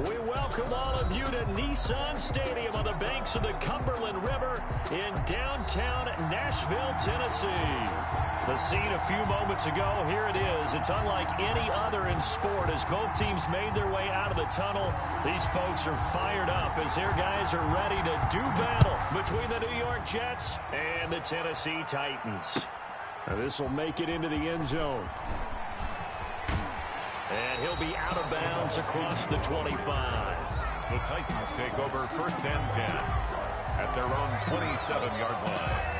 We welcome all of you to Nissan Stadium on the banks of the Cumberland River in downtown Nashville, Tennessee. The scene a few moments ago, here it is. It's unlike any other in sport as both teams made their way out of the tunnel. These folks are fired up as their guys are ready to do battle between the New York Jets and the Tennessee Titans. Now this will make it into the end zone. And he'll be out of bounds across the 25. The Titans take over 1st and 10 at their own 27-yard line.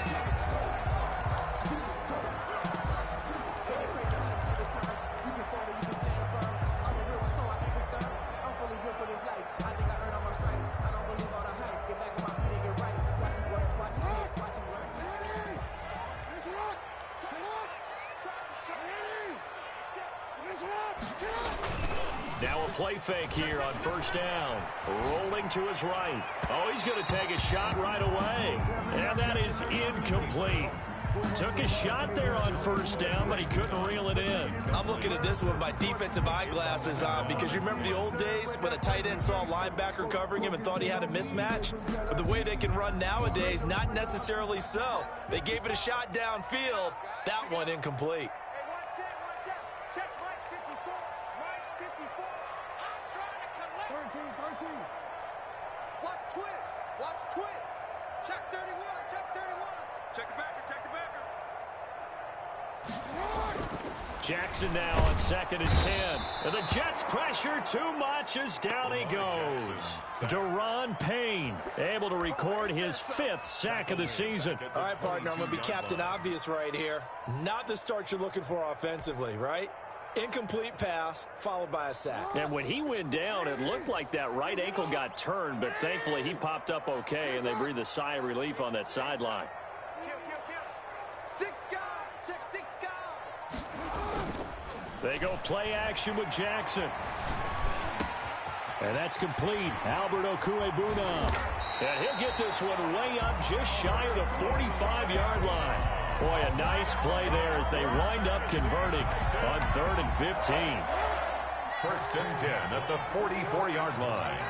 Now a play fake here on 1st down. Rolling to his right. Oh, he's going to take a shot right away. And that is incomplete. Took a shot there on 1st down, but he couldn't reel it in. I'm looking at this with my defensive eyeglasses on because you remember the old days when a tight end saw a linebacker covering him and thought he had a mismatch? But the way they can run nowadays, not necessarily so. They gave it a shot downfield. That one incomplete. Jackson now on 2nd and 10. And the Jets pressure too much as down he goes. Deron Payne able to record his 5th sack of the season. All right, partner, I'm going to be Captain Obvious right here. Not the start you're looking for offensively, right? Incomplete pass followed by a sack. And when he went down, it looked like that right ankle got turned, but thankfully he popped up okay, and they breathed a sigh of relief on that sideline. They go play action with Jackson. And that's complete. Albert Okuebuna. And he'll get this one way up just shy of the 45-yard line. Boy, a nice play there as they wind up converting on 3rd and 15. 1st and 10 at the 44-yard line.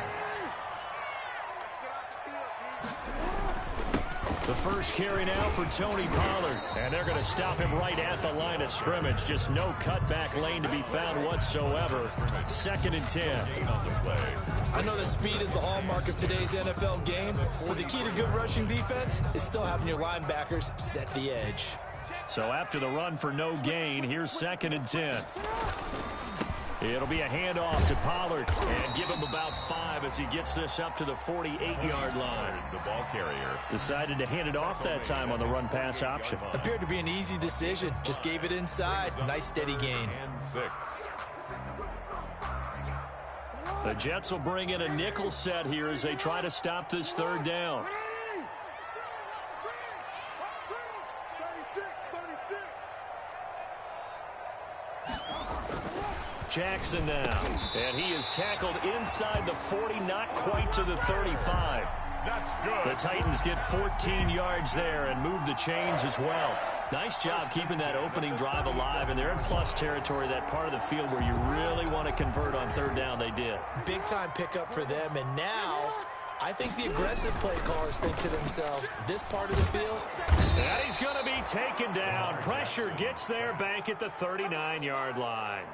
The first carry now for Tony Pollard. And they're going to stop him right at the line of scrimmage. Just no cutback lane to be found whatsoever. 2nd and 10. I know that speed is the hallmark of today's NFL game, but the key to good rushing defense is still having your linebackers set the edge. So after the run for no gain, here's 2nd and 10. It'll be a handoff to Pollard and give him about 5 as he gets this up to the 48-yard line. The ball carrier decided to hand it off that time on the run-pass option. Appeared to be an easy decision. Just gave it inside. Nice steady gain. and 6. The Jets will bring in a nickel set here as they try to stop this 3rd down. Jackson now, and he is tackled inside the 40, not quite to the 35. That's good. The Titans get 14 yards there and move the chains as well. Nice job keeping that opening drive alive, and they're in plus territory, that part of the field where you really want to convert on 3rd down. They did. Big-time pickup for them, and now I think the aggressive play callers think to themselves, this part of the field. And he's going to be taken down. Pressure gets there back at the 39-yard line.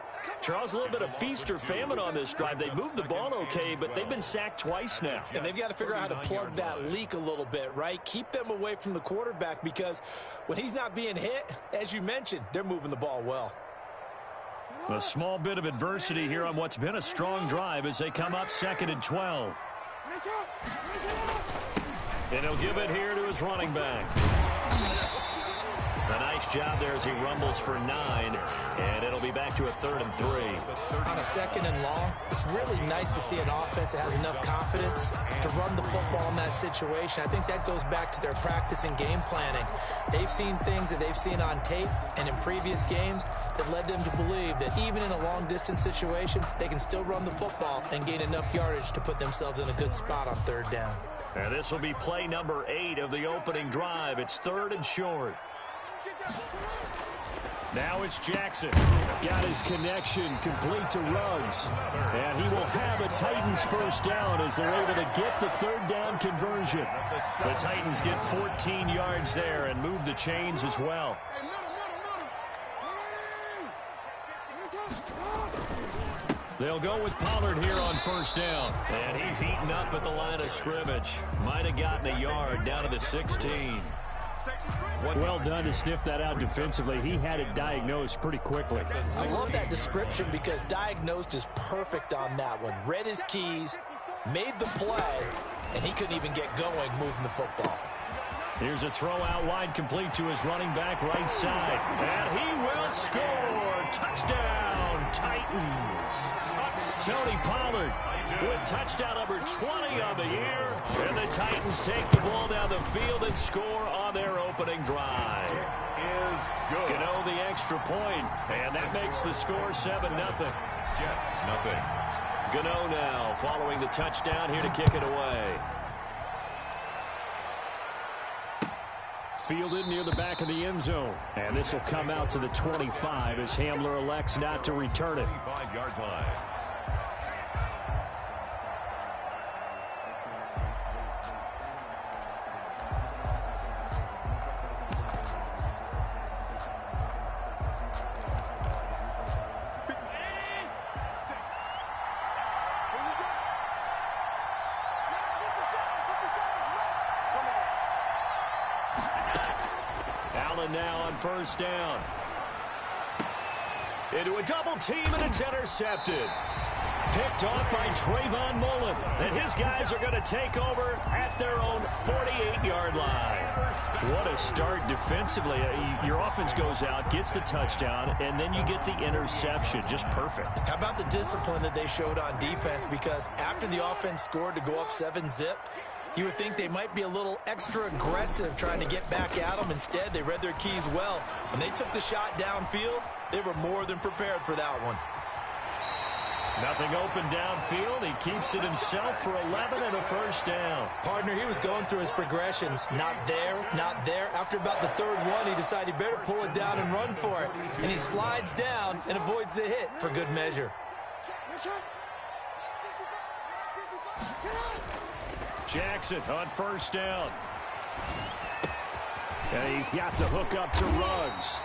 Charles, a little bit of feast or famine on this drive. They moved the ball okay, but they've been sacked twice now. And they've got to figure out how to plug that leak a little bit, right? Keep them away from the quarterback because when he's not being hit, as you mentioned, they're moving the ball well. A small bit of adversity here on what's been a strong drive as they come up 2nd and 12. And he'll give it here to his running back. A nice job there as he rumbles for 9, and it'll be back to a 3rd and 3. On a 2nd and long, it's really nice to see an offense that has enough confidence to run the football in that situation. I think that goes back to their practice and game planning. They've seen things that they've seen on tape and in previous games that led them to believe that even in a long-distance situation, they can still run the football and gain enough yardage to put themselves in a good spot on 3rd down. And this will be play number 8 of the opening drive. It's 3rd and short. Now it's Jackson. Got his connection complete to Ruggs. And he will have it Titans first down as they're able to get the third down conversion. The Titans get 14 yards there and move the chains as well. They'll go with Pollard here on first down. And he's eaten up at the line of scrimmage. Might have gotten a yard down to the 16. Well done to sniff that out defensively. He had it diagnosed pretty quickly. I love that description because diagnosed is perfect on that one. Read his keys, made the play, and he couldn't even get going moving the football. Here's a throw out wide complete to his running back right side. And he will score. Touchdown, Titans. Tony Pollard with touchdown number 20 on the year. And the Titans take the ball down the field and score on their opening drive. Gano the extra point, and that makes the score 7-0. Jets, nothing. Gano now following the touchdown here to kick it away. Fielded near the back of the end zone. And this will come out to the 25 as Hamler elects not to return it. 25-yard line. Now on first down. Into a double team, and it's intercepted. Picked off by Trayvon Mullen. And his guys are going to take over at their own 48-yard line. What a start defensively. Your offense goes out, gets the touchdown, and then you get the interception. Just perfect. How about the discipline that they showed on defense? Because after the offense scored to go up 7-zip, you would think they might be a little extra aggressive trying to get back at them. Instead, they read their keys well. When they took the shot downfield, they were more than prepared for that one. Nothing open downfield. He keeps it himself for 11 and a first down. Partner, he was going through his progressions. Not there, not there. After about the third one, he decided he better pull it down and run for it. And he slides down and avoids the hit for good measure. Jackson on first down. And he's got the hook up to Ruggs.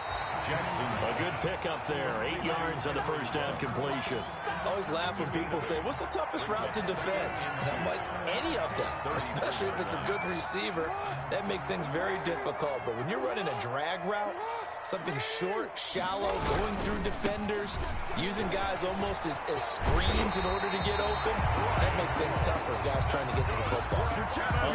Jackson, a good pickup there. 8 yards on the first down completion. I always laugh when people say, what's the toughest route to defend? And I'm like, any of them, especially if it's a good receiver. That makes things very difficult. But when you're running a drag route, something short, shallow, going through defenders, using guys almost as screens in order to get open, that makes things tougher, guys trying to get to the football.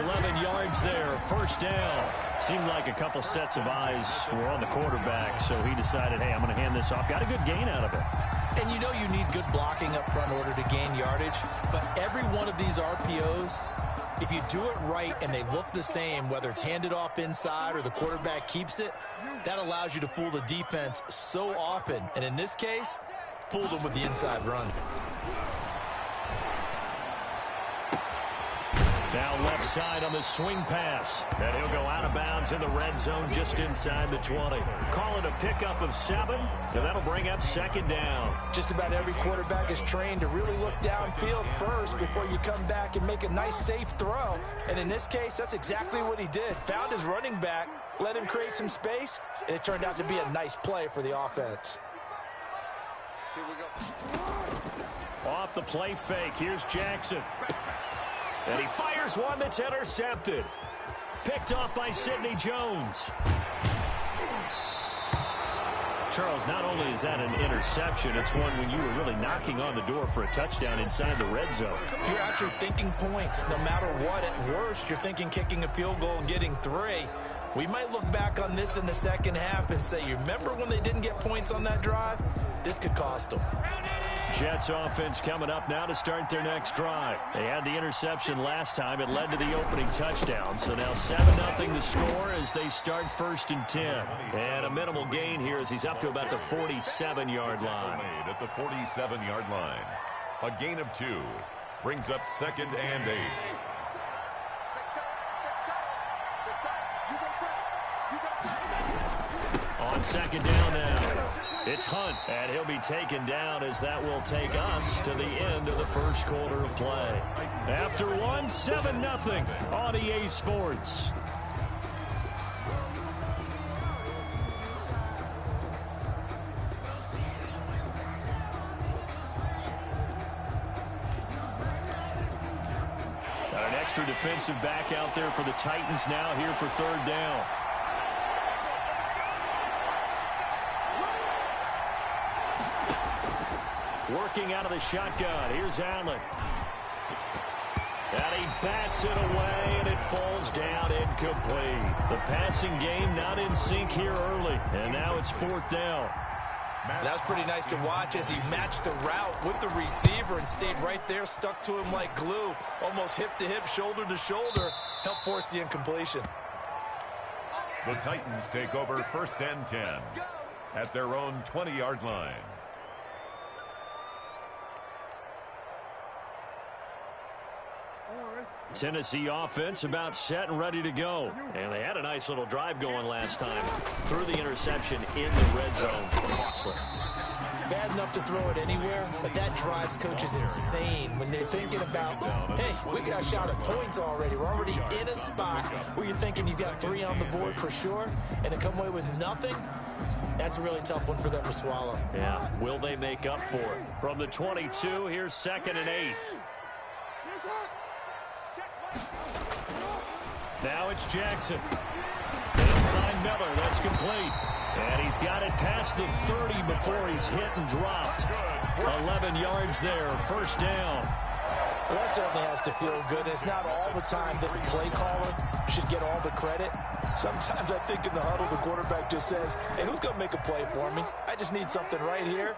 11 yards there, first down. Seemed like a couple sets of eyes were on the quarterback, so he decided, hey, I'm going to hand this off. Got a good gain out of it. And you know you need good blocking up front in order to gain yardage, but every one of these RPOs, if you do it right and they look the same, whether it's handed off inside or the quarterback keeps it, that allows you to fool the defense so often. And in this case, fooled them with the inside run. Now left side on the swing pass. And he'll go out of bounds in the red zone just inside the 20. Call it a pickup of 7, so that'll bring up second down. Just about every quarterback is trained to really look downfield first before you come back and make a nice, safe throw. And in this case, that's exactly what he did. Found his running back, let him create some space, and it turned out to be a nice play for the offense. Here we go. Off the play fake, here's Jackson. And he fires one that's intercepted. Picked off by Sidney Jones. Charles, not only is that an interception, it's one when you were really knocking on the door for a touchdown inside the red zone. You're actually thinking points. No matter what, at worst, you're thinking kicking a field goal and getting 3. We might look back on this in the second half and say, you remember when they didn't get points on that drive? This could cost them. Jets offense coming up now to start their next drive. They had the interception last time. It led to the opening touchdown. So now 7-0 the score as they start 1st and 10. And a minimal gain here as he's up to about the 47-yard line. At the 47-yard line. A gain of 2 brings up 2nd and 8. On second down now. It's Hunt, and he'll be taken down as that will take us to the end of the first quarter of play. After one, 7-0 on EA Sports. Got an extra defensive back out there for the Titans now here for third down. Working out of the shotgun. Here's Allen. And he bats it away, and it falls down incomplete. The passing game not in sync here early, and now it's fourth down. That was pretty nice to watch as he matched the route with the receiver and stayed right there, stuck to him like glue, almost hip to hip, shoulder to shoulder, helped force the incompletion. The Titans take over first and 10 at their own 20-yard line. Tennessee offense about set and ready to go. And they had a nice little drive going last time. Threw the interception in the red zone. Costly. Bad enough to throw it anywhere, but that drives coaches insane when they're thinking about, hey, we got a shot at points already. We're already in a spot where you're thinking you've got 3 on the board for sure, and to come away with nothing, that's a really tough one for them to swallow. Yeah, will they make up for it? From the 22, here's 2nd and 8. Now it's Jackson. They'll find Miller. That's complete. And he's got it past the 30 before he's hit and dropped. 11 yards there. First down. Well, that certainly has to feel good. It's not all the time that the play caller should get all the credit. Sometimes I think in the huddle, the quarterback just says, hey, who's going to make a play for me? I just need something right here.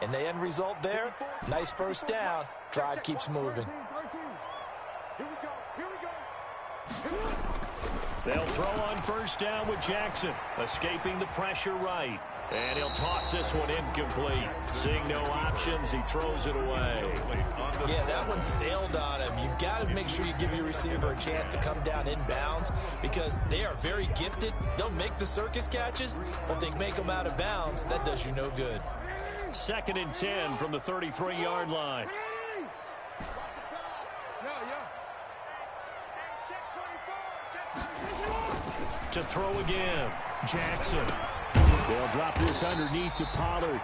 And the end result there, nice first down. Drive keeps moving. They'll throw on first down with Jackson, escaping the pressure right. And he'll toss this one incomplete. Seeing no options, he throws it away. Yeah, that one sailed on him. You've got to make sure you give your receiver a chance to come down inbounds because they are very gifted. They'll make the circus catches, but they make them out of bounds. That does you no good. 2nd and 10 from the 33-yard line. To throw again, Jackson. They'll drop this underneath to Pollard.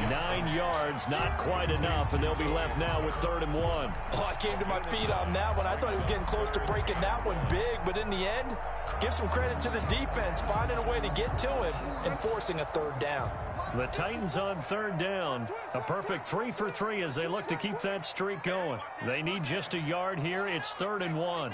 9 yards, not quite enough, and they'll be left now with 3rd and 1. Oh, I came to my feet on that one. I thought he was getting close to breaking that one big, but in the end, give some credit to the defense, finding a way to get to him and forcing a 3rd down. The Titans on 3rd down. A perfect 3 for 3 as they look to keep that streak going. They need just a yard here. It's 3rd and 1.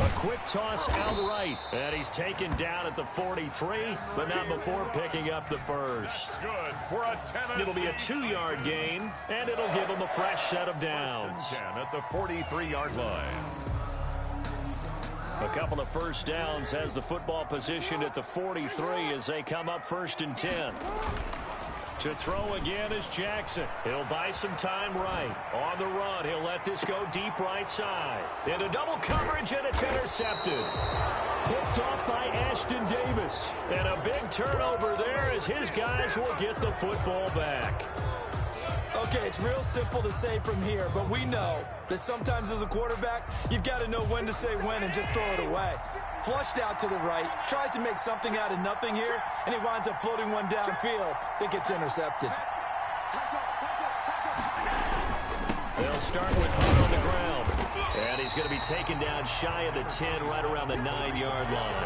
A quick toss out right, and he's taken down at the 43, but not before picking up the first. Good for a 10. It'll be a 2-yard gain, and it'll give him a fresh set of downs. 10 at the 43-yard line. A couple of first downs has the football positioned at the 43 as they come up 1st and 10. To throw again is Jackson. He'll buy some time right. On the run, he'll let this go deep right side. Into double coverage, and it's intercepted. Picked off by Ashton Davis. And a big turnover there as his guys will get the football back. Okay, it's real simple to say from here, but we know that sometimes as a quarterback, you've got to know when to say when and just throw it away. Flushed out to the right, tries to make something out of nothing here, and he winds up floating one downfield that gets intercepted. They'll start with Hunt on the ground. And he's going to be taken down shy of the 10, right around the 9-yard line.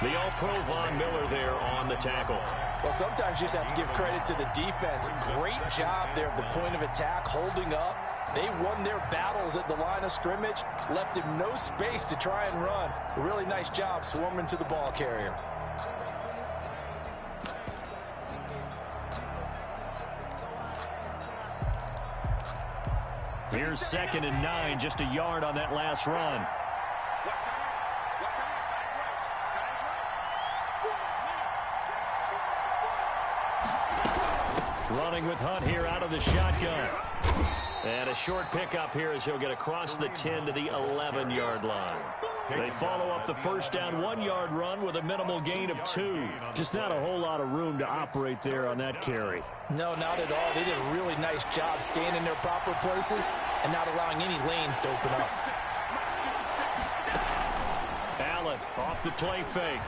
The All-Pro Von Miller there on the tackle. Well, sometimes you just have to give credit to the defense. Great job there at the point of attack, holding up. They won their battles at the line of scrimmage, left him no space to try and run. A really nice job swarming to the ball carrier. Here's 2nd and 9, just a yard on that last run. Running with Hunt here out of the shotgun. And a short pickup here as he'll get across the 10 to the 11-yard line. They follow up the first down 1-yard run with a minimal gain of 2. Just not a whole lot of room to operate there on that carry. No, not at all. They did a really nice job staying in their proper places and not allowing any lanes to open up. Allen off the play fake.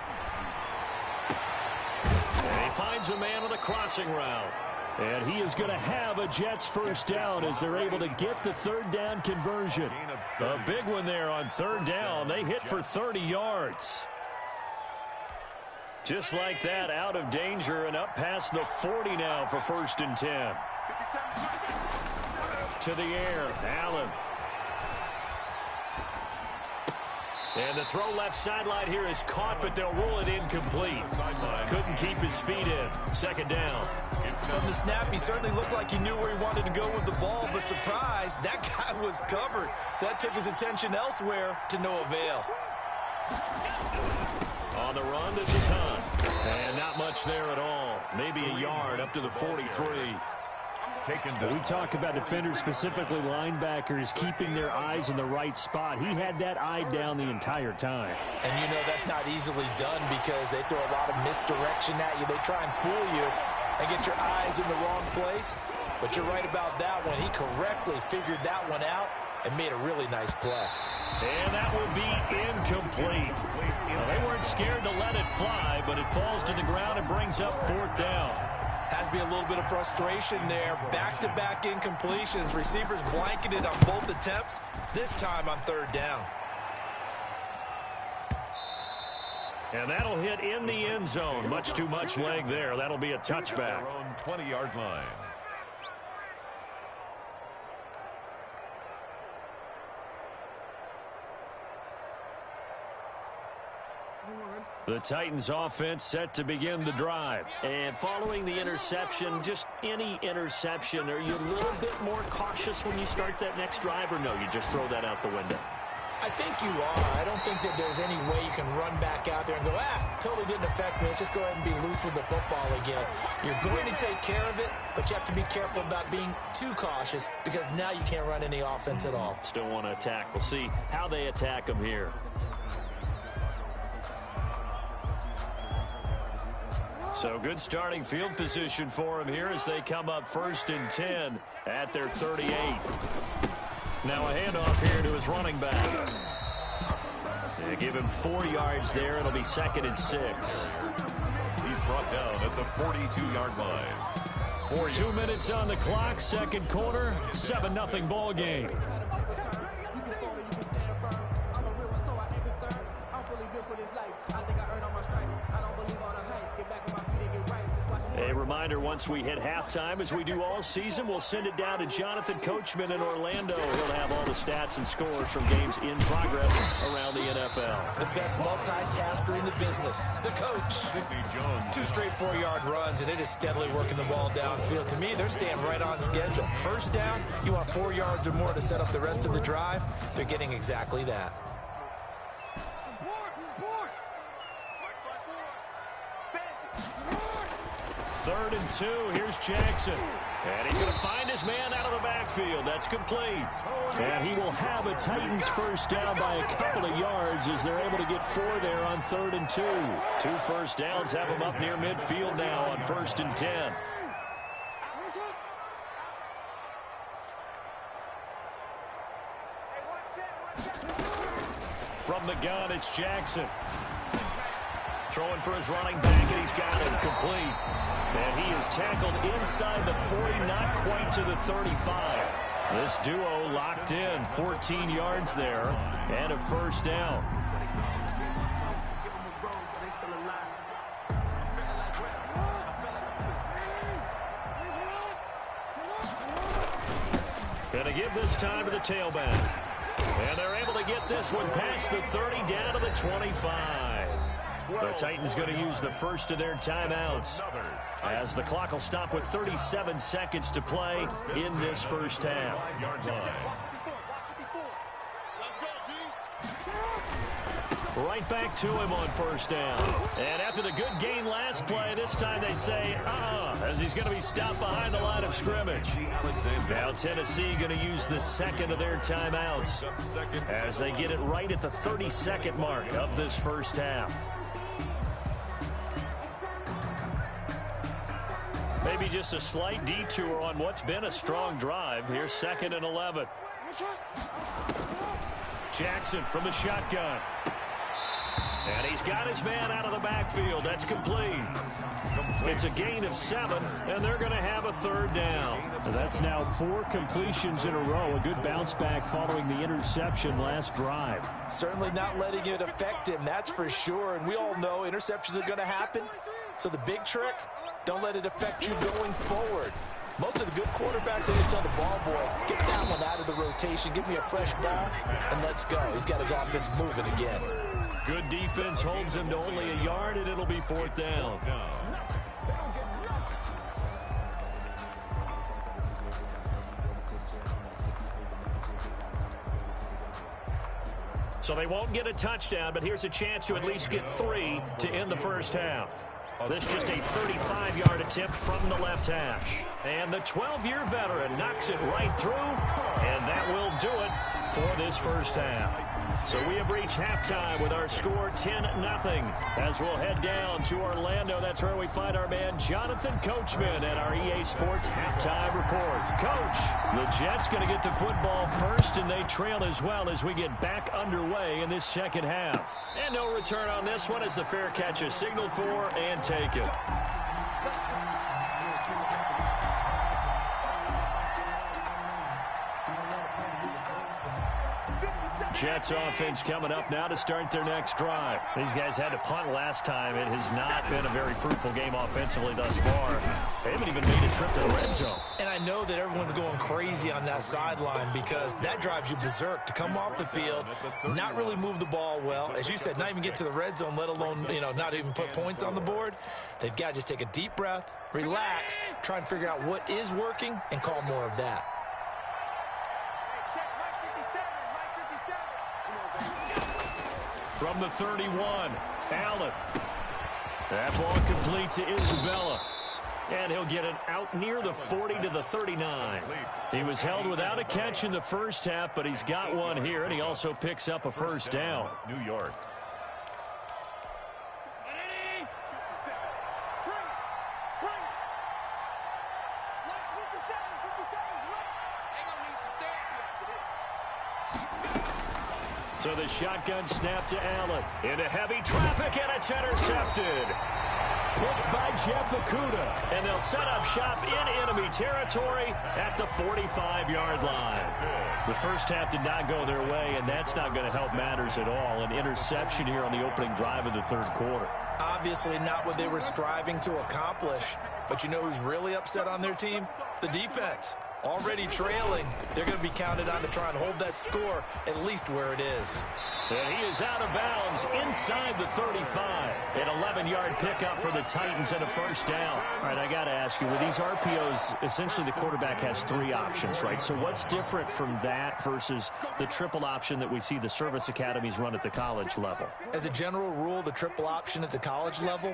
And he finds a man on the crossing route. And he is going to have a Jets first down as they're able to get the third down conversion. A big one there on third down. They hit for 30 yards. Just like that, out of danger and up past the 40 now for 1st and 10. To the air, Allen. And the throw left sideline here is caught, but they'll rule it incomplete. Couldn't keep his feet in. 2nd down. From the snap, he certainly looked like he knew where he wanted to go with the ball, but surprise, that guy was covered. So that took his attention elsewhere to no avail. On the run, this is Hunt. And not much there at all. Maybe a yard up to the 43. We talk about defenders, specifically linebackers, keeping their eyes in the right spot. He had that eye down the entire time. And you know that's not easily done because they throw a lot of misdirection at you. They try and fool you and get your eyes in the wrong place. But you're right about that one. He correctly figured that one out and made a really nice play. And that will be incomplete. Well, they weren't scared to let it fly, but it falls to the ground and brings up 4th down. Has to be a little bit of frustration there. Back-to-back incompletions. Receivers blanketed on both attempts, this time on 3rd down. And that'll hit in the end zone. Much too much leg there. That'll be a touchback. 20-yard line. The Titans offense set to begin the drive. And following the interception, just any interception, are you a little bit more cautious when you start that next drive, or no, you just throw that out the window? I think you are. I don't think that there's any way you can run back out there and go, totally didn't affect me. Let's just go ahead and be loose with the football again. You're going to take care of it, but you have to be careful about being too cautious because now you can't run any offense at all. Still want to attack. We'll see how they attack them here. So good starting field position for him here as they come up 1st and 10 at their 38. Now a handoff here to his running back. They give him 4 yards there. It'll be 2nd and 6. He's brought down at the 42-yard line. 2 minutes on the clock, 2nd quarter, 7-0 ball game. A reminder, once we hit halftime, as we do all season, we'll send it down to Jonathan Coachman in Orlando. He'll have all the stats and scores from games in progress around the NFL. The best multitasker in the business, the coach. 2 straight 4-yard runs, and it is steadily working the ball downfield. To me, they're staying right on schedule. First down, you want 4 yards or more to set up the rest of the drive. They're getting exactly that. 3rd and 2. Here's Jackson. And he's going to find his man out of the backfield. That's complete. And he will have a Titans first down by a couple of yards as they're able to get 4 there on 3rd and 2. 2 first downs have him up near midfield now on 1st and 10. From the gun, it's Jackson. Throwing for his running back, and he's got it complete. And he is tackled inside the 40, not quite to the 35. This duo locked in, 14 yards there, and a first down. Going to give this time to the tailback. And they're able to get this one past the 30 down to the 25. The Titans going to use the first of their timeouts as the clock will stop with 37 seconds to play in this first half. Right back to him on first down. And after the good gain last play, this time they say, as he's going to be stopped behind the line of of scrimmage. Now Tennessee going to use the second of their timeouts as they get it right at the 32nd mark of this first half. Maybe just a slight detour on what's been a strong drive. Here's 2nd and 11. Jackson from the shotgun. And he's got his man out of the backfield. That's complete. It's a gain of 7, and they're going to have a 3rd down. That's now 4 completions in a row. A good bounce back following the interception last drive. Certainly not letting it affect him, that's for sure. And we all know interceptions are going to happen. So the big trick, don't let it affect you going forward. Most of the good quarterbacks, they just tell the ball boy, get that one out of the rotation, give me a fresh ball, and let's go. He's got his offense moving again. Good defense holds him to only a yard, and it'll be 4th down. So they won't get a touchdown, but here's a chance to at least get 3 to end the first half. This just a 35-yard attempt from the left hash. And the 12-year veteran knocks it right through, and that will do it for this first half. So we have reached halftime with our score 10-0. As we'll head down to Orlando, that's where we find our man Jonathan Coachman at our EA Sports Halftime Report. Coach, the Jets going to get the football first, and they trail as well as we get back underway in this second half. And no return on this one as the fair catch is signaled for and taken. Jets offense coming up now to start their next drive. These guys had to punt last time. It has not been a very fruitful game offensively thus far. They haven't even made a trip to the red zone. And I know that everyone's going crazy on that sideline because that drives you berserk to come off the field, not really move the ball well. As you said, not even get to the red zone, let alone, not even put points on the board. They've got to just take a deep breath, relax, try and figure out what is working and call more of that. From the 31, Allen. That ball complete to Isabella. And he'll get it out near the 40 to the 39. He was held without a catch in the first half, but he's got one here, and he also picks up a first down. New York. So the shotgun snap to Allen. Into heavy traffic, and it's intercepted. Picked by Jeff Okudah. And they'll set up shop in enemy territory at the 45-yard line. The first half did not go their way, and that's not going to help matters at all. An interception here on the opening drive of the third quarter. Obviously not what they were striving to accomplish. But you know who's really upset on their team? The defense. Already trailing, they're going to be counted on to try and hold that score at least where it is. And he is out of bounds inside the 35. An 11-yard pickup for the Titans and a first down. All right, I got to ask you, with these RPOs, essentially the quarterback has 3 options, right? So what's different from that versus the triple option that we see the service academies run at the college level? As a general rule, the triple option at the college level,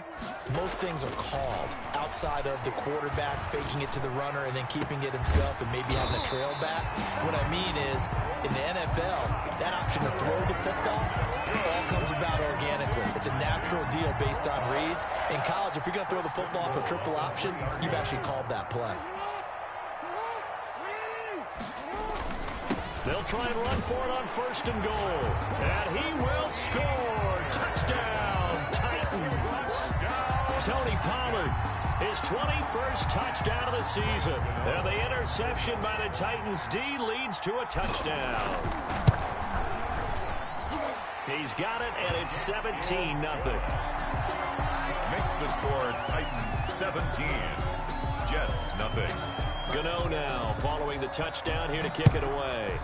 most things are called outside of the quarterback faking it to the runner and then keeping it himself and maybe having a trail back. What I mean is, in the NFL, that option to throw the football all comes about organically. It's a natural deal based on reads. In college, if you're going to throw the football up a triple option, you've actually called that play. They'll try and run for it on 1st and goal. And he will score. Touchdown, Titans. Tony Pollard, his 21st touchdown of the season. And the interception by the Titans D leads to a touchdown. He's got it, and it's 17-0. Makes the score Titans 17. Jets nothing. Gano now following the touchdown here to kick it away.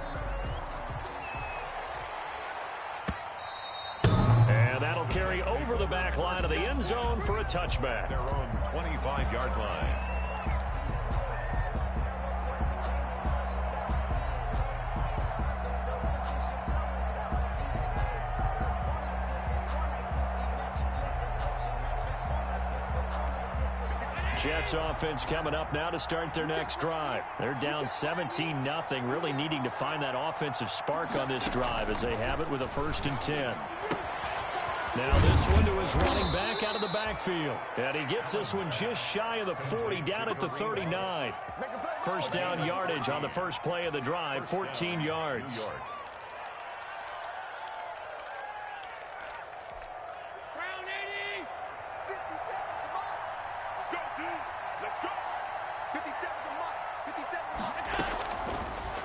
And that'll carry over the back line of the end zone for a touchback. Their own 25-yard line. Jets offense coming up now to start their next drive. They're down 17-0, really needing to find that offensive spark on this drive as they have it with a 1st and 10. Now this one to his running back out of the backfield. And he gets this one just shy of the 40, down at the 39. First down yardage on the first play of the drive, 14 yards.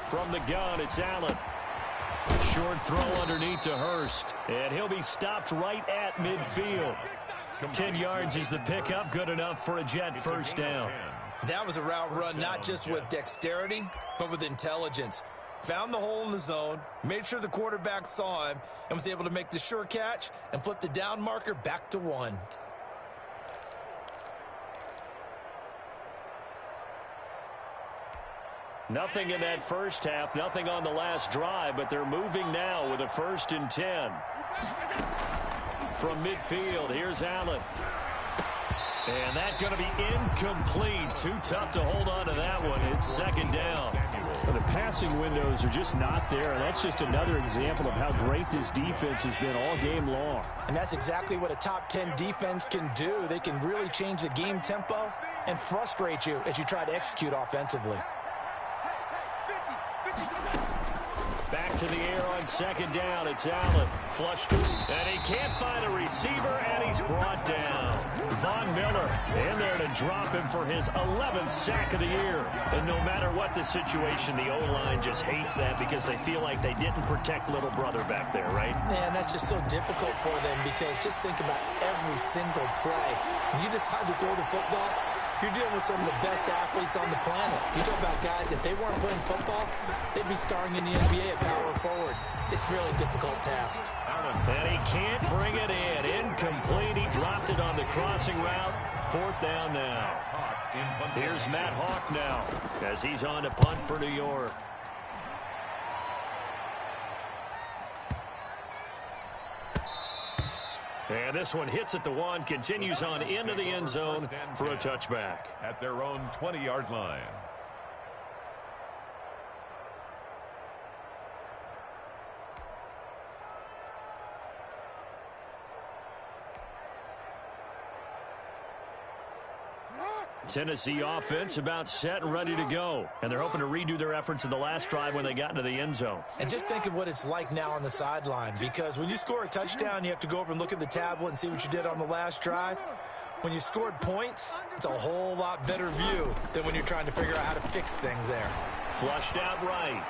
From the gun, it's Allen. Short throw underneath to Hurst. And he'll be stopped right at midfield. 10 yards is the pickup, good enough for a Jet first down. That was a route run not just with dexterity, but with intelligence. Found the hole in the zone, made sure the quarterback saw him, and was able to make the sure catch and flip the down marker back to 1. Nothing in that first half, nothing on the last drive, but they're moving now with a 1st and 10. From midfield, here's Allen. And that's going to be incomplete. Too tough to hold on to that one. It's 2nd down. Well, the passing windows are just not there, and that's just another example of how great this defense has been all game long. And that's exactly what a top 10 defense can do. They can really change the game tempo and frustrate you as you try to execute offensively. Back to the air on 2nd down. It's Allen. Flushed. And he can't find a receiver, and he's brought down. Von Miller in there to drop him for his 11th sack of the year. And no matter what the situation, the O-line just hates that because they feel like they didn't protect little brother back there, right? Man, that's just so difficult for them because just think about every single play. When you decide to throw the football, you're dealing with some of the best athletes on the planet. You talk about guys, if they weren't playing football, they'd be starring in the NBA at power forward. It's a really difficult task. And he can't bring it in. Incomplete. He dropped it on the crossing route. 4th down now. Here's Matt Hawk now as he's on to punt for New York. And this one hits at the 1, continues on into the end zone for a touchback. At their own 20-yard line. Tennessee offense about set and ready to go. And they're hoping to redo their efforts in the last drive when they got into the end zone. And just think of what it's like now on the sideline, because when you score a touchdown, you have to go over and look at the tablet and see what you did on the last drive. When you scored points, it's a whole lot better view than when you're trying to figure out how to fix things there. Flushed out right.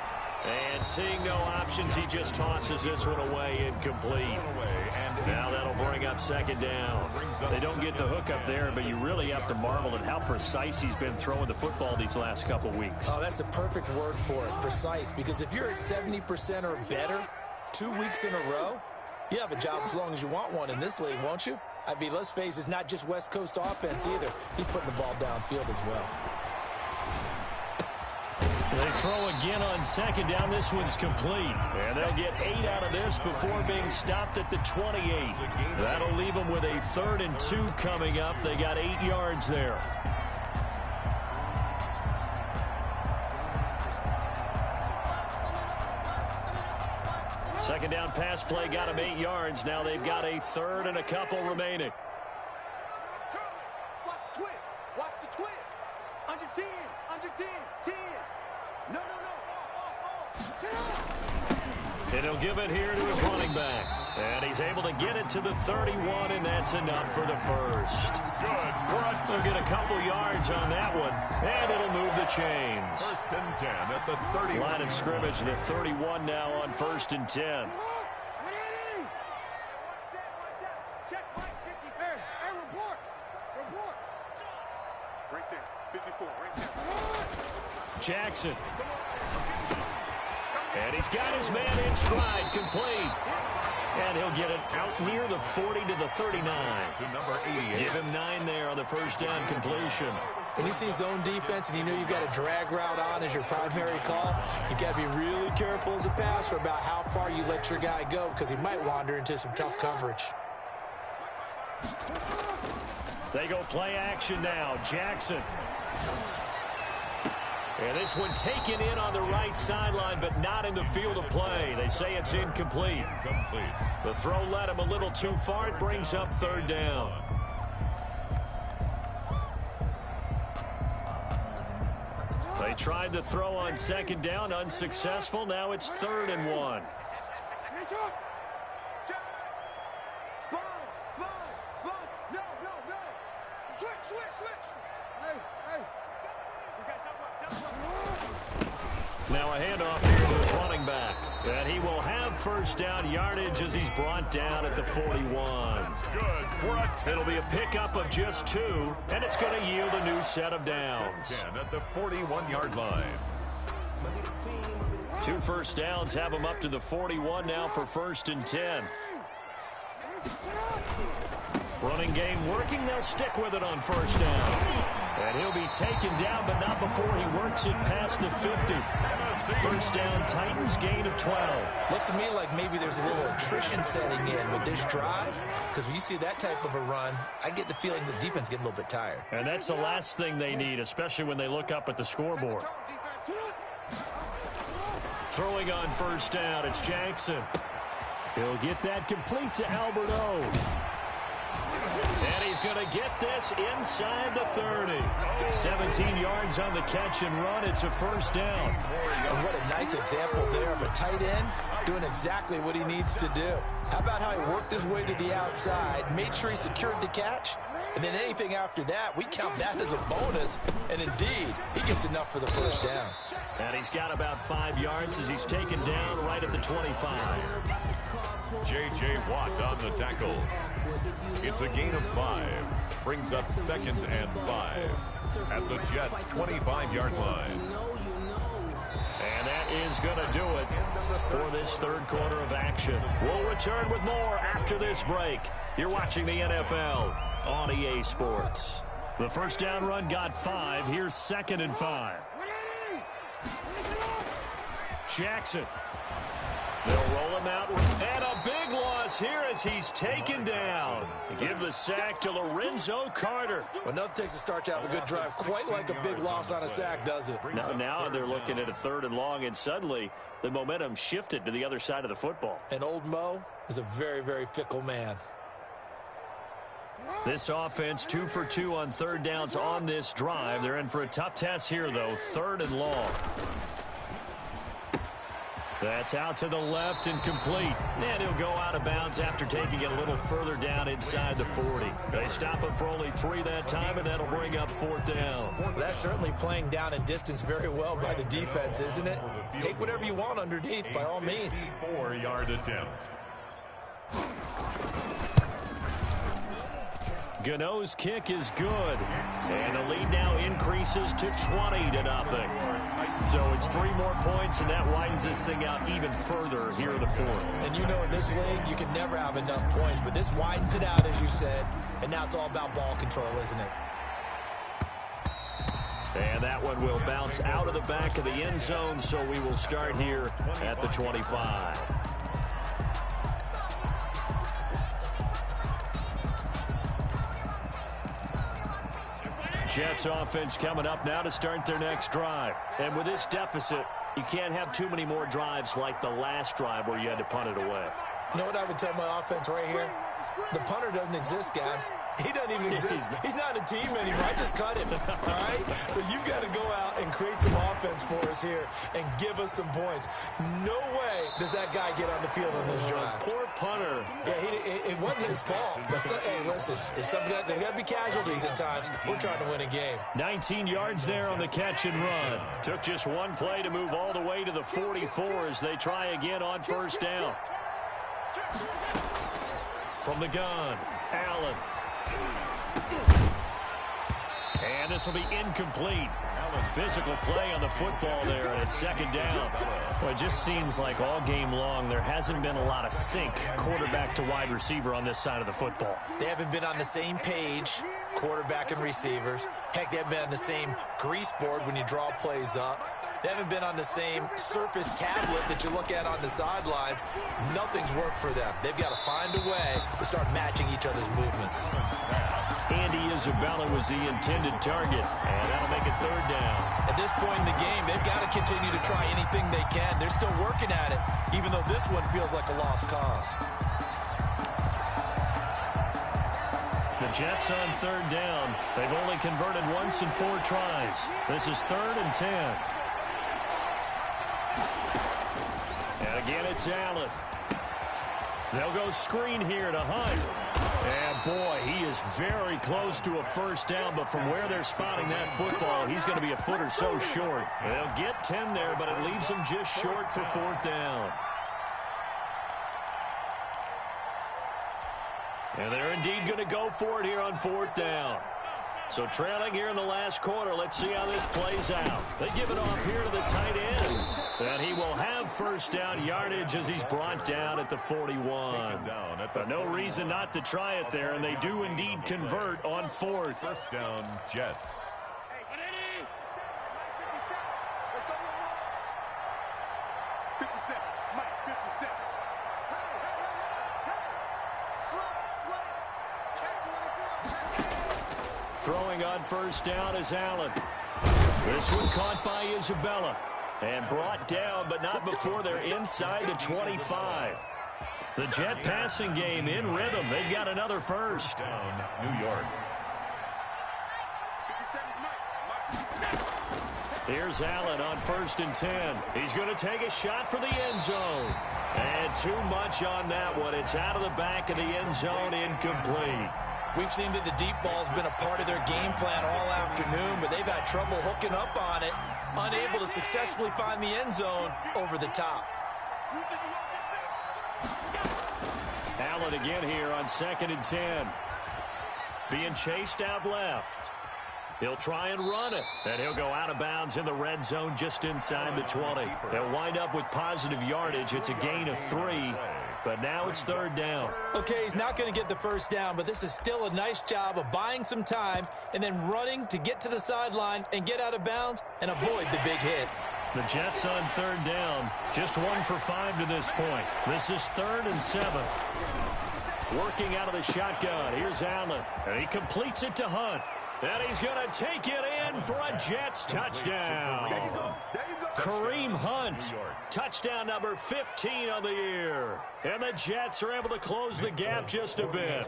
And seeing no options, he just tosses this one away, incomplete. Now that'll bring up 2nd down. They don't get the hook up there, but you really have to marvel at how precise he's been throwing the football these last couple weeks. Oh, that's the perfect word for it, precise. Because if you're at 70% or better 2 weeks in a row, you have a job as long as you want one in this league, won't you? I mean, let's face it, it's not just West Coast offense either. He's putting the ball downfield as well. They throw again on 2nd down. This one's complete. And they'll get 8 out of this before being stopped at the 28. That'll leave them with a 3rd and 2 coming up. They got 8 yards there. Second down pass play got them 8 yards. Now they've got a 3rd and a couple remaining. Watch the twist. Watch the twist. Under 10. Under 10. 10. No. And he'll give it here to his running back. And he's able to get it to the 31, and that's enough for the first. Good. They'll get a couple yards on that one, and it'll move the chains. 1st and 10 at the 31. Line of scrimmage, the 31 now on 1st and 10. Check right, 50. Hey, report. Right there. 54. Right there. Jackson. And he's got his man in stride, complete. And he'll get it out near the 40 to the 39. To number 88. Give him 9 there on the first down completion. When you see zone defense and you know you've got a drag route on as your primary call, you've got to be really careful as a passer about how far you let your guy go because he might wander into some tough coverage. They go play action now. Jackson. And this one taken in on the right sideline, but not in the field of play. They say it's incomplete. The throw led him a little too far. It brings up third down. They tried the throw on second down, unsuccessful. Now it's 3rd and 1. Now a handoff here to his running back. And he will have first down yardage as he's brought down at the 41. It'll be a pickup of just 2, and it's going to yield a new set of downs. At the 41-yard line. 2 first downs have him up to the 41 now for 1st and 10. Running game working. They'll stick with it on first down. And he'll be taken down, but not before he works it past the 50. First down, Titans gain of 12. Looks to me like maybe there's a little attrition setting in with this drive, because when you see that type of a run, I get the feeling the defense getting a little bit tired. And that's the last thing they need, especially when they look up at the scoreboard. Throwing on first down, it's Jackson. He'll get that complete to Alberto. And he's going to get this inside the 30. 17 yards on the catch and run. It's a first down. And what a nice example there of a tight end doing exactly what he needs to do. How about how he worked his way to the outside, made sure he secured the catch, and then anything after that, we count that as a bonus. And indeed, he gets enough for the first down. And he's got about 5 yards as he's taken down right at the 25. J.J. Watt on the tackle. It's a gain of 5. Brings up 2nd and 5 at the Jets' 25-yard line. And that is going to do it for this 3rd quarter of action. We'll return with more after this break. You're watching the NFL on EA Sports. The first down run got 5. Here's 2nd and 5. Jackson. They'll roll him out, and a big loss here as he's taken down. Give the sack to Lorenzo Carter. Well, nothing takes a start to have a good drive quite like a big loss on a sack, does it? Now they're looking at a 3rd and long, and suddenly the momentum shifted to the other side of the football. And old Mo is a very, very fickle man. This offense 2 for 2 on 3rd downs on this drive. They're in for a tough test here, though. 3rd and long. That's out to the left and complete. And he'll go out of bounds after taking it a little further down inside the 40. They stop him for only 3 that time, and that'll bring up 4th down. Well, that's certainly playing down in distance very well by the defense, isn't it? Take whatever you want underneath, by all means. 4-yard attempt. Gano's kick is good. And the lead now increases to 20-0. So it's 3 more points, and that widens this thing out even further here in the 4th. And you know in this league, you can never have enough points, but this widens it out, as you said, and now it's all about ball control, isn't it? And that one will bounce out of the back of the end zone, so we will start here at the 25. Jets offense coming up now to start their next drive. And with this deficit, you can't have too many more drives like the last drive where you had to punt it away. You know what I would tell my offense right here? The punter doesn't exist, guys. He doesn't even exist. He's not a team anymore. I just cut him, all right? So you've got to go out and create some offense for us here and give us some points. No way does that guy get on the field on this drive. Poor punter. Yeah, it wasn't his fault. But hey, listen, there's got to be casualties at times. We're trying to win a game. 19 yards there on the catch and run. Took just 1 play to move all the way to the 44 as they try again on first down. From the gun, Allen. And this will be incomplete. Physical play on the football there, and it's 2nd down. Well, it just seems like all game long there hasn't been a lot of sync quarterback to wide receiver on this side of the football. They haven't been on the same page, quarterback and receivers. Heck, they haven't been on the same grease board when you draw plays up. They haven't been on the same surface tablet that you look at on the sidelines. Nothing's worked for them. They've got to find a way to start matching each other's movements. Andy Isabella was the intended target, and that'll make it third down. At this point in the game, they've got to continue to try anything they can. They're still working at it, even though this one feels like a lost cause. The Jets on third down. They've only converted once in 4 tries. This is 3rd and 10. And again, it's Allen. They'll go screen here to Hunt. And, boy, he is very close to a first down, but from where they're spotting that football, he's going to be a foot or so short. They'll get 10 there, but it leaves them just short for 4th down. And they're indeed going to go for it here on 4th down. So trailing here in the last quarter, let's see how this plays out. They give it off here to the tight end. And he will have first down yardage as he's brought down at the 41. But no reason not to try it there, and they do indeed convert on 4th. First down, Jets. Throwing on first down is Allen. This one caught by Isabella. And brought down, but not before they're inside the 25. The Jet passing game in rhythm. They've got another first. Down, New York. Here's Allen on 1st and 10. He's going to take a shot for the end zone. And too much on that one. It's out of the back of the end zone, incomplete. We've seen that the deep ball's been a part of their game plan all afternoon, but they've had trouble hooking up on it, unable to successfully find the end zone over the top. Allen again here on 2nd and 10. Being chased out left. He'll try and run it, and he'll go out of bounds in the red zone just inside the 20. They'll wind up with positive yardage. It's a gain of 3, but now it's 3rd down. Okay, he's not going to get the first down, but this is still a nice job of buying some time and then running to get to the sideline and get out of bounds and avoid the big hit. The Jets on 3rd down, just 1 for 5 to this point. This is 3rd and 7. Working out of the shotgun, here's Allen, and he completes it to Hunt. And he's going to take it in for a Jets touchdown. Kareem Hunt, touchdown number 15 on the year. And the Jets are able to close the gap just a bit.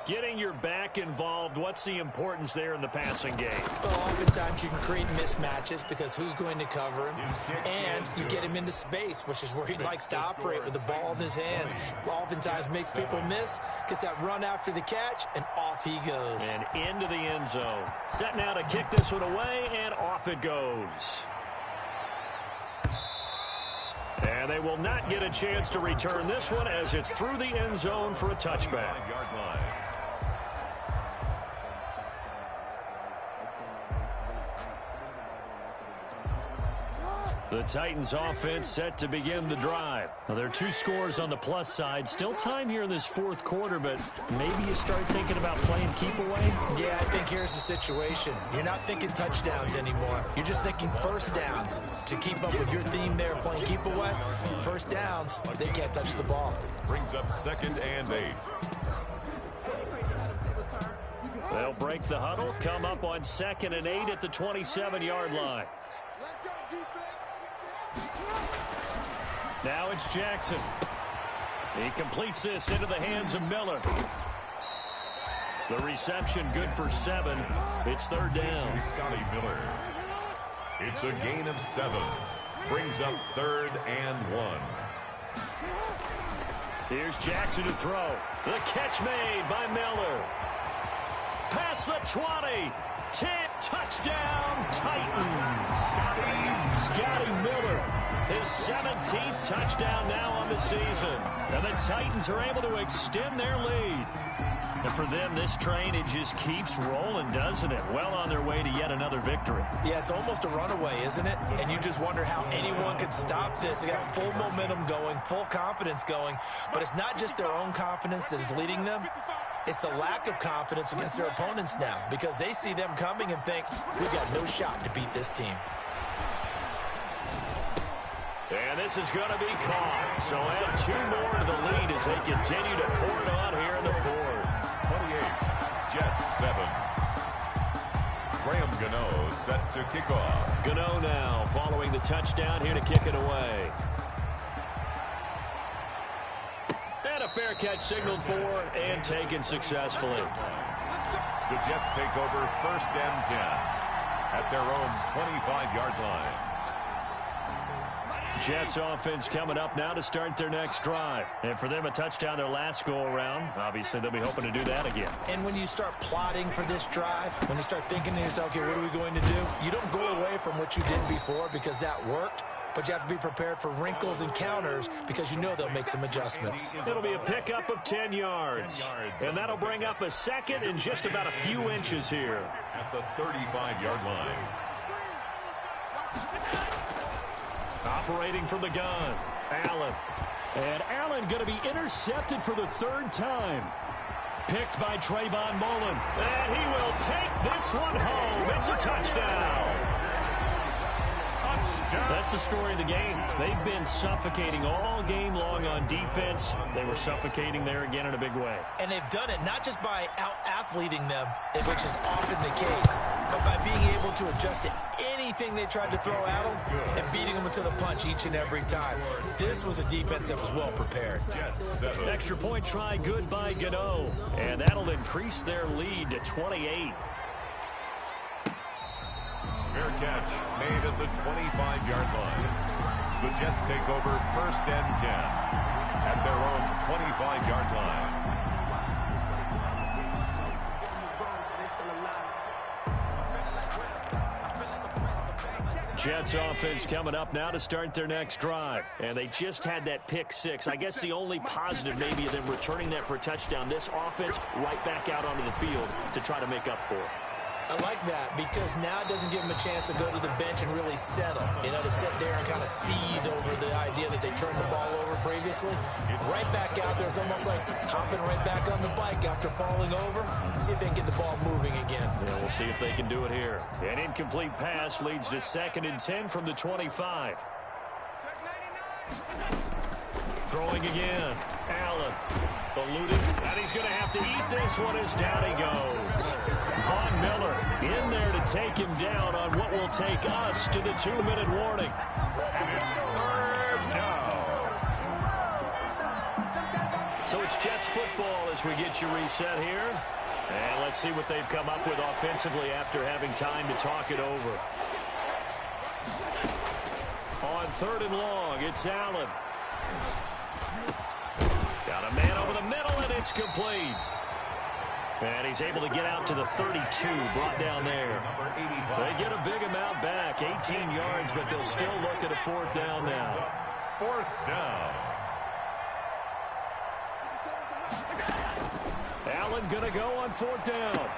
Getting your back involved, what's the importance there in the passing game? Well, oftentimes you can create mismatches because who's going to cover him, and you get him into space, which is where he likes to operate with the ball in his hands. Oftentimes makes people miss, gets that run after the catch, and off he goes. And into the end zone. Set now to kick this one away, and off it goes. And they will not get a chance to return this one as it's through the end zone for a touchback. The Titans offense set to begin the drive. Now, there are 2 scores on the plus side. Still time here in this 4th quarter, but maybe you start thinking about playing keep away? Yeah, I think here's the situation. You're not thinking touchdowns anymore. You're just thinking first downs. To keep up with your theme there, playing keep away, first downs, they can't touch the ball. Brings up 2nd and 8. They'll break the huddle, come up on 2nd and 8 at the 27-yard line. Now it's Jackson. He completes this into the hands of Miller. The reception good for 7. It's 3rd down. Scotty Miller. It's a gain of 7. Brings up 3rd and 1. Here's Jackson to throw. The catch made by Miller. Past the 20. 10, touchdown, Titans. Scotty Miller, his 17th touchdown now on the season. And the Titans are able to extend their lead. And for them, this train, it just keeps rolling, doesn't it? Well on their way to yet another victory. Yeah, it's almost a runaway, isn't it? And you just wonder how anyone could stop this. They got full momentum going, full confidence going. But it's not just their own confidence that is leading them. It's the lack of confidence against their opponents now because they see them coming and think, we've got no shot to beat this team. And this is going to be caught. So add 2 more to the lead as they continue to pour it on here in the fourth. 28, Jets 7. Graham Gano set to kick off. Gano now following the touchdown here to kick it away. And a fair catch signaled for and taken successfully. The Jets take over 1st and 10 at their own 25-yard line. Jets offense coming up now to start their next drive. And for them, a touchdown their last go-around. Obviously, they'll be hoping to do that again. And when you start plotting for this drive, when you start thinking to yourself, okay, what are we going to do? You don't go away from what you did before because that worked. But you have to be prepared for wrinkles and counters because you know they'll make some adjustments. It'll be a pickup of 10 yards. And that'll bring up a second and just about a few inches here. At the 35-yard line. Operating from the gun, Allen. And Allen going to be intercepted for the 3rd time. Picked by Trayvon Mullen. And he will take this one home. It's a touchdown. That's the story of the game. They've been suffocating all game long on defense. They were suffocating there again in a big way. And they've done it not just by out-athleting them, which is often the case, but by being able to adjust to anything they tried to throw at them and beating them to the punch each and every time. This was a defense that was well prepared. Extra point try good by Gano. And that'll increase their lead to 28. Fair catch made at the 25-yard line. The Jets take over 1st and 10 at their own 25-yard line. Jets offense coming up now to start their next drive. And they just had that pick 6. I guess the only positive maybe of them returning that for a touchdown. This offense right back out onto the field to try to make up for it. I like that because now it doesn't give them a chance to go to the bench and really settle. You know, to sit there and kind of seethe over the idea that they turned the ball over previously. Right back out there is almost like hopping right back on the bike after falling over. See if they can get the ball moving again. Yeah, we'll see if they can do it here. An incomplete pass leads to 2nd and 10 from the 25. Throwing again. Allen. Eluding. And he's going to have to eat this one as down he goes. Von Miller in there to take him down on what will take us to the 2-minute warning. And it's 3rd down. So it's Jets football as we get you reset here. And let's see what they've come up with offensively after having time to talk it over. On 3rd and long, it's Allen. Got a man over the middle, and it's complete. And he's able to get out to the 32, brought down there. They get a big amount back, 18 yards, but they'll still look at a 4th down now. 4th down. Allen going to go on 4th down.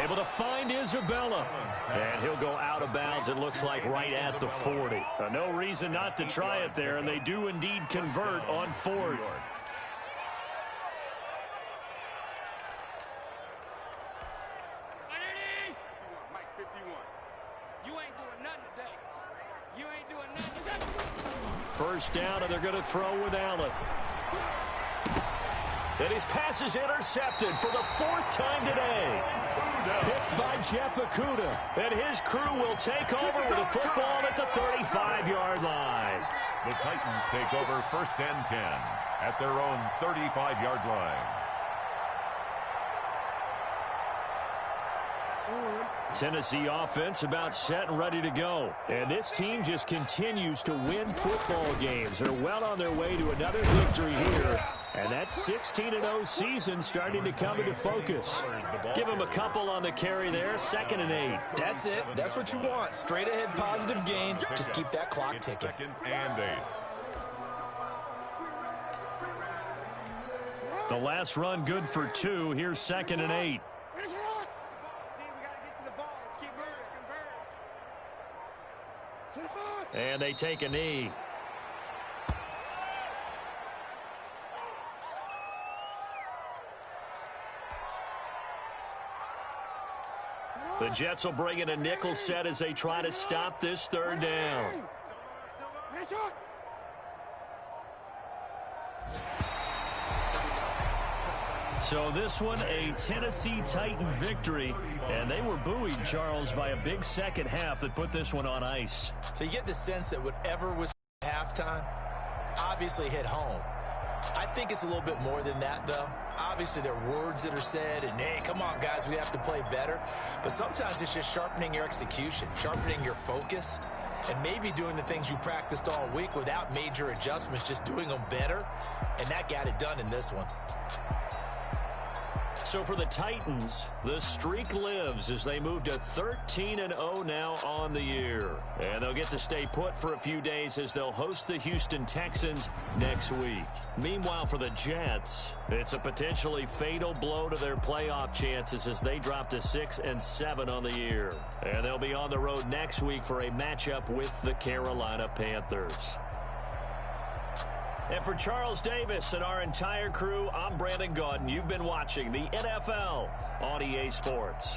Able to find Isabella. And he'll go out of bounds, it looks like, right at the 40. No reason not to try it there, and they do indeed convert on 4th. First down, and they're going to throw with Allen. And his pass is intercepted for the 4th time today. Picked by Jeff Okudah. And his crew will take over with the football at the 35-yard line. The Titans take over 1st and 10 at their own 35-yard line. Tennessee offense about set and ready to go. And this team just continues to win football games. They're well on their way to another victory here. And that 16-0 season starting to come into focus. Give them a couple on the carry there. 2nd and 8. That's it. That's what you want. Straight ahead positive gain. Just keep that clock ticking. 2nd and 8. The last run good for 2. Here's 2nd and 8. And they take a knee. The Jets will bring in a nickel set as they try to stop this 3rd down. So this one, a Tennessee Titan victory, and they were buoyed, Charles, by a big second half that put this one on ice. So you get the sense that whatever was halftime obviously hit home. I think it's a little bit more than that, though. Obviously, there are words that are said, and, hey, come on, guys, we have to play better. But sometimes it's just sharpening your execution, sharpening your focus, and maybe doing the things you practiced all week without major adjustments, just doing them better, and that got it done in this one. So for the Titans, the streak lives as they move to 13-0 now on the year. And they'll get to stay put for a few days as they'll host the Houston Texans next week. Meanwhile, for the Jets, it's a potentially fatal blow to their playoff chances as they drop to 6-7 on the year. And they'll be on the road next week for a matchup with the Carolina Panthers. And for Charles Davis and our entire crew, I'm Brandon Gaudin. You've been watching the NFL on EA Sports.